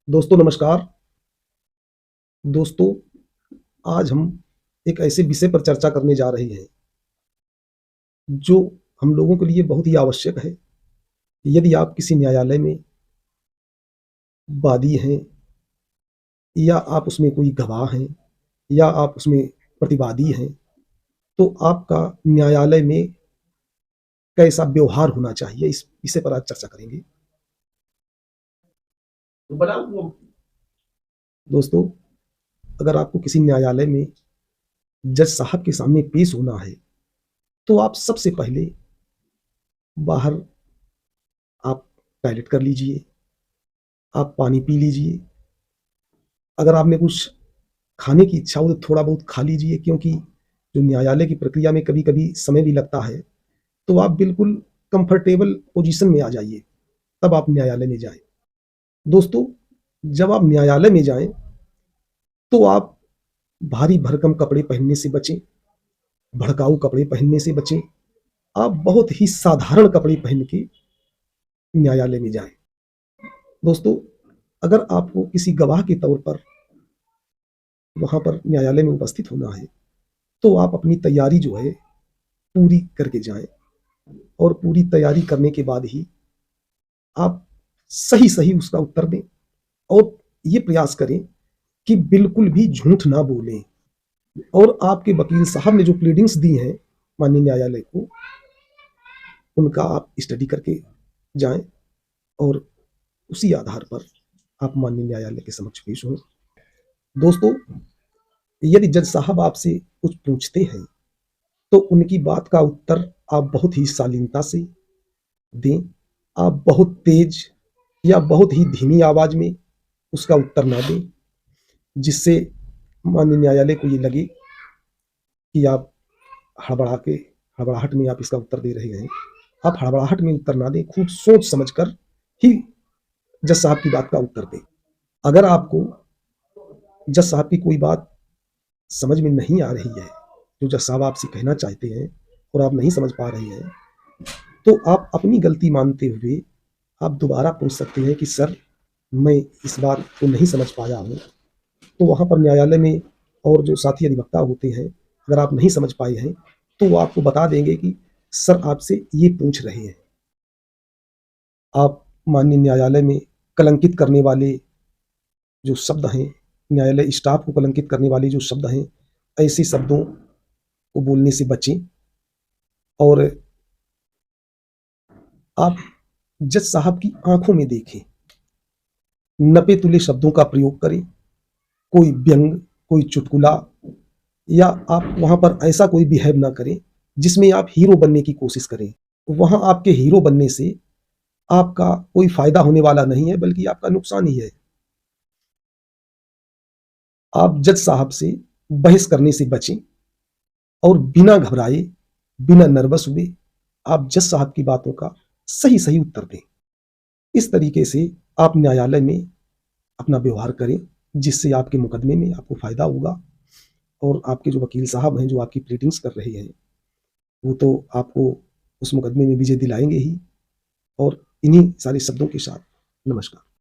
दोस्तों नमस्कार। दोस्तों, आज हम एक ऐसे विषय पर चर्चा करने जा रहे हैं जो हम लोगों के लिए बहुत ही आवश्यक है। यदि आप किसी न्यायालय में वादी हैं या आप उसमें कोई गवाह हैं या आप उसमें प्रतिवादी हैं, तो आपका न्यायालय में कैसा व्यवहार होना चाहिए, इस विषय पर आज चर्चा करेंगे। दोस्तों, अगर आपको किसी न्यायालय में जज साहब के सामने पेश होना है, तो आप सबसे पहले बाहर आप टॉयलेट कर लीजिए, आप पानी पी लीजिए। अगर आपने कुछ खाने की इच्छा हो तो थोड़ा बहुत खा लीजिए, क्योंकि जो न्यायालय की प्रक्रिया में कभी-कभी समय भी लगता है, तो आप बिल्कुल कंफर्टेबल पोजीशन में आ जाइए, तब आप न्यायालय में जाएँ। दोस्तों, जब आप न्यायालय में जाएँ, तो आप भारी भरकम कपड़े पहनने से बचें, भड़काऊ कपड़े पहनने से बचें। आप बहुत ही साधारण कपड़े पहन के न्यायालय में जाएँ। दोस्तों, अगर आपको किसी गवाह के तौर पर वहाँ पर न्यायालय में उपस्थित होना है, तो आप अपनी तैयारी जो है पूरी करके जाएँ और पूरी तैयारी करने के बाद ही आप सही-सही उसका उत्तर दें और ये प्रयास करें कि बिल्कुल भी झूठ ना बोलें। और आपके वकील साहब ने जो प्लीडिंग्स दी हैं माननीय न्यायालय को, उनका आप स्टडी करके जाएँ और उसी आधार पर आप माननीय न्यायालय के समक्ष पेश हों। दोस्तों, यदि जज साहब आपसे कुछ पूछते हैं, तो उनकी बात का उत्तर आप बहुत ही शालीनता से दें। आप बहुत तेज या बहुत ही धीमी आवाज में उसका उत्तर ना दें, जिससे माननीय न्यायालय को ये लगे कि आप हड़बड़ाहट में आप इसका उत्तर दे रहे हैं। आप हड़बड़ाहट में उत्तर ना दें, खूब सोच समझकर ही जज साहब की बात का उत्तर दें। अगर आपको जज साहब की कोई बात समझ में नहीं आ रही है, जो जज साहब आपसे कहना चाहते हैं और आप नहीं समझ पा रहे हैं, तो आप अपनी गलती मानते हुए आप दोबारा पूछ सकते हैं कि सर, मैं इस बात को नहीं समझ पाया हूँ। तो वहाँ पर न्यायालय में और जो साथी अधिवक्ता होते हैं, अगर आप नहीं समझ पाए हैं, तो वो आपको बता देंगे कि सर आपसे ये पूछ रहे हैं। आप माननीय न्यायालय में कलंकित करने वाले जो शब्द हैं, न्यायालय स्टाफ को कलंकित करने वाले जो शब्द हैं, ऐसे शब्दों को बोलने से बचें और आप जज साहब की आंखों में देखें। नपे-तुले शब्दों का प्रयोग करें, कोई व्यंग, कोई चुटकुला या आप वहाँ पर ऐसा कोई बिहेव ना करें, जिसमें आप हीरो बनने की कोशिश करें। वहाँ आपके हीरो बनने से आपका कोई फ़ायदा होने वाला नहीं है, बल्कि आपका नुकसान ही है। आप जज साहब से बहस करने से बचें और बिना घबराए, बिना नर्वस हुए आप जज साहब की बातों का सही-सही उत्तर दें। इस तरीके से आप न्यायालय में अपना व्यवहार करें, जिससे आपके मुकदमे में आपको फ़ायदा होगा और आपके जो वकील साहब हैं, जो आपकी प्लीडिंग्स कर रहे हैं, वो तो आपको उस मुकदमे में विजय दिलाएँगे ही। और इन्हीं सारे शब्दों के साथ नमस्कार।